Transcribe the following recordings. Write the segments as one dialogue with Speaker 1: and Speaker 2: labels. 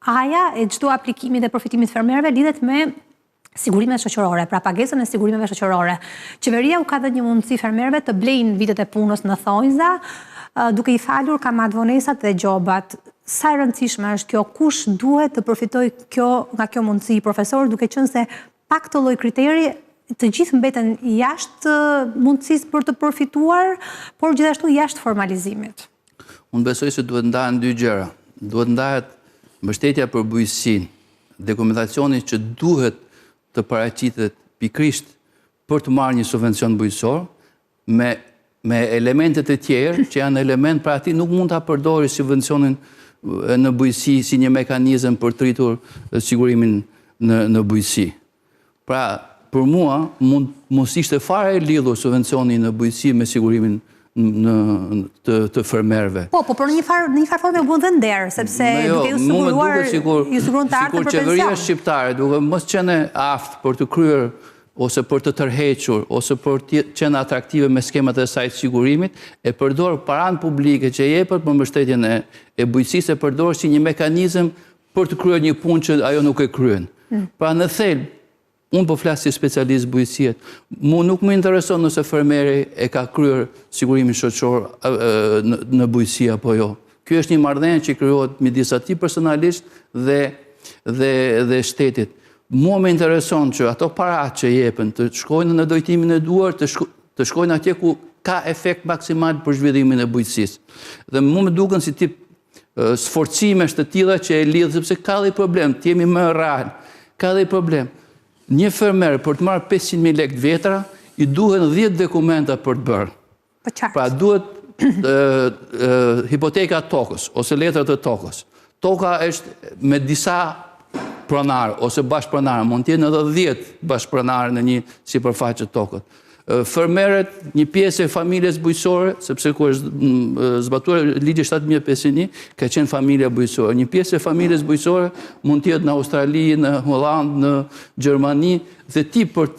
Speaker 1: haja e çdo aplikimi dhe përfitimit fermerëve lidhet me sigurimet shoqërore, pra pagesën e sigurimeve shoqërore. Qeveria u ka dhënë një mundësi fermerëve të blejnë vitet e punës në thonjza, duke i falur kamatvonesat dhe gjobat. Sa e rëndësishme është kjo, kush duhet të përfitoj nga kjo mundësi, profesor, duke qenë se pak të lloj kriteri të gjithë mbeten jashtë mundësisë për të përfituar, por gjithashtu jashtë formalizimit.
Speaker 2: Unë besoj se duhet ndahen dy gjëra. Duhet ndahet mbështetja për bujqësinë, dokumentacioni që duhet të paraqitet pikërisht për të marrë një subvencion bujqësor me elementet e tjerë që janë element, pra ti nuk mund ta përdori subvencionin në bujqësi si një mekanizëm për të rritur sigurimin në bujqësi. Pra, për mua mos ishte fare e lidhur subvencioni në bujqësi me sigurimin të fermerëve.
Speaker 1: Po, për në një farë forme u bën dhe nder, sepse duke ju siguruar të ardhmë për
Speaker 2: qeveria shqiptare, duke mos qenë aftë për të kryer ose për të tërhequr, ose për të qenë atraktive me skemat e saj të sigurimit, e përdor paranë publike që jepet për mbështetjen e bujqësisë, e përdor si një mekanizëm për të kryer një punë që ajo nuk e kryen. Pra në thelb, unë po flas si specialist bujqësie, mu nuk më intereson nëse fermeri e ka kryer sigurimin shoqëror në bujqësi apo jo. Ky është një marrëdhënie që krijohet midis atij personalisht dhe shtetit. Mua më intereson që ato paratë që jepen të shkojnë në dojtimin e duar, të shkojnë atje ku ka efekt maksimal për zhvillimin e bujqësisë. Dhe mua më duken si tip sforcimesh të tilla që e lidh, sepse ka dhe problem, të jemi më real. Ka dhe problem. Një fermer për të marrë 500.000 lekë vjetra, i duhen 10 dokumenta për të bërë. Pra duhet hipoteka tokës, ose letrat të tokës. Toka është me disa pronarë, ose bashkëpronarë, mund të jenë edhe 10 bashkëpronarë në një sipërfaqe tokët. Fermerët, një pjesë e familjes bujqësore, sepse kur është zbatuar ligji 7501, ka qenë familja bujqësore. Një pjesë e familjes bujqësore mund të jetë në Australi, në Holland, në Gjermani, dhe ti për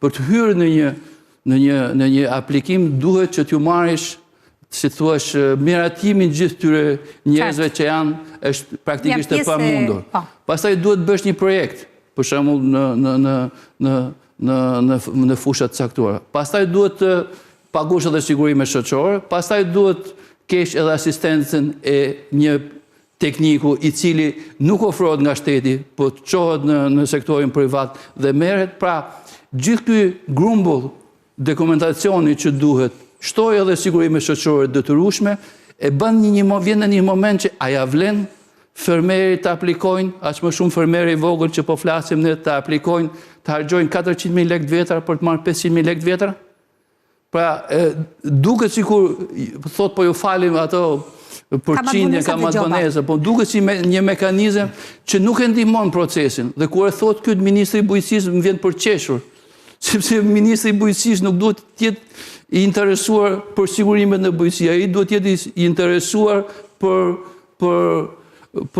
Speaker 2: të hyrë në një aplikim duhet që t'ju marrish, si thuash, miratimin gjithë tyre njerëzve që janë është praktikisht e pamundur. Pastaj duhet bësh një projekt, për shembull në fushat caktuara. Pastaj duhet të paguash edhe sigurime shoqërore, pastaj duhet kesh edhe asistencën e një tekniku i cili nuk ofrohet nga shteti, po të çohet në sektorin privat dhe merret. Pra, gjithë ky grumbull dokumentacioni që duhet, shtoj edhe sigurime shoqërore detyrueshme, e bën vjen në një moment që a ja vlen fermerit të aplikojnë, aq më shumë fermeri i vogël që po flasim ne të aplikojnë, të harxojnë 400.000 lekë vjetra për të marrë 500.000 lekë vjetra? Pra, duket sikur thot po ju falim ato përqindje kamatvonesë, po duket si një mekanizëm që nuk e ndihmon procesin. Dhe kur e thot ky ministri i bujqësisë më vjen për qeshur, sepse ministri i bujqësisë nuk duhet të jetë i interesuar për sigurimet në bujqësi, ai duhet të jetë i interesuar për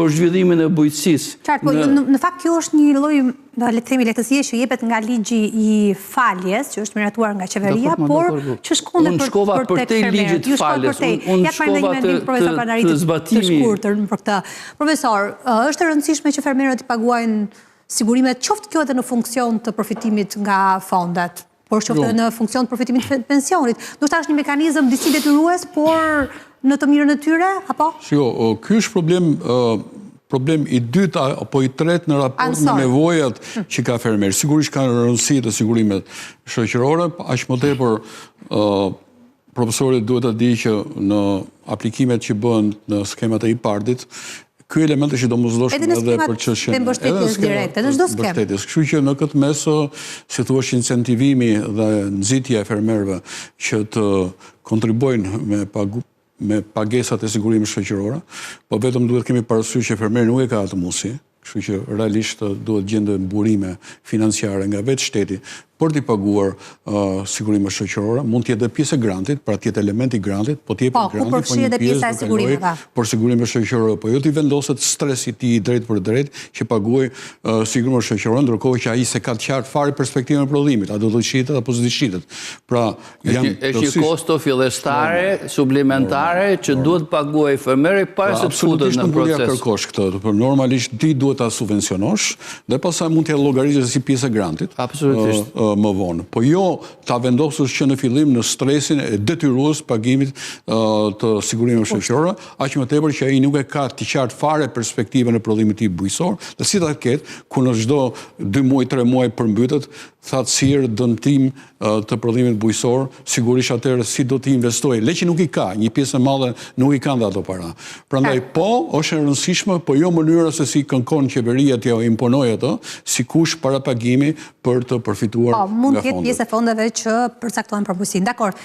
Speaker 2: zhvillimin e bujqësisë.
Speaker 1: Qartë, po në fakt kjo është një lloj, le të themi, lehtësie që jepet nga ligji i faljes, që është miratuar nga qeveria, por që shkon
Speaker 2: për te ligjit të faljes. Unë shkova të zbatimi
Speaker 1: të shkurtër për këtë. Profesor, është e rëndësishme që fermerët i paguajnë sigurimet, qoftë kjo edhe në funksion të përfitimit nga fondet, por qoftë edhe në funksion të përfitimit të pensionit. Do të është një mekanizëm disi detyrues, por në të mirën e tyre, apo?
Speaker 3: Shiko, ky është problem i dytë apo i tretë në raport me nevojat që ka fermeri. Sigurisht ka rëndësi të sigurimet shoqërore, aq më tepër profesori duhet të di që në aplikimet që bëhen në skemat e IPARD-it, ky element është i domosdoshëm edhe për çështjen
Speaker 1: e mbështetjes direkte në çdo skemë.
Speaker 3: Kështu që në këtë mes, si thua, incentivimi dhe nxitja e fermerëve që të kontribuojnë me pagesat e sigurimit shoqëror, po vetëm duhet kemi parasysh që fermeri nuk e ka atë mundësi, kështu që realisht duhet gjendë burime financiare nga vetë shteti për t'i paguar sigurimet shoqërore, mund t'jetë dhe pjesë e grantit, pra t'jetë elementi grantit, po t'jepet granti,
Speaker 1: ku përfshihet edhe pjesa e sigurimeve
Speaker 3: për sigurimet shoqërore, po jo t'i vendoset stresi ti drejt për drejt që paguaj sigurimet shoqërore, ndërkohë që ai se ka të qartë fare perspektivën e prodhimit, a do të shitet apo s'do të shitet. Pra
Speaker 2: është një kosto fillestare, suplementare që duhet paguaj fermeri para se të futet në proces.
Speaker 3: Kërkosh këtë, por normalisht ti duhet ta subvencionosh dhe pastaj mund të llogarisësh si pjesë e grantit.
Speaker 2: Absolutisht.
Speaker 3: Më vonë. Po jo ta vendosësh që në fillim në stresin e detyrues pagimit të sigurimeve shoqërore, aq më tepër që ai nuk e ka të qartë fare perspektivën e prodhimit të tij bujqësor, dhe si ta ketë ku në çdo 2 muaj, 3 muaj përmbytet, thatë sirë dëmtim të prodhimit bujqësor, sigurisht atëherë si do t'i investojë. Le që nuk i ka, një pjesë e madhe nuk i kanë dhe ato para. Prandaj po, është e rëndësishme, po jo mënyra se si kënkon qeveria t'ja imponojë ato, sikush para pagimi për të përfituar nga fondet.
Speaker 1: Mund të jetë pjesë e fondeve që përcaktojnë propozim. Dakor.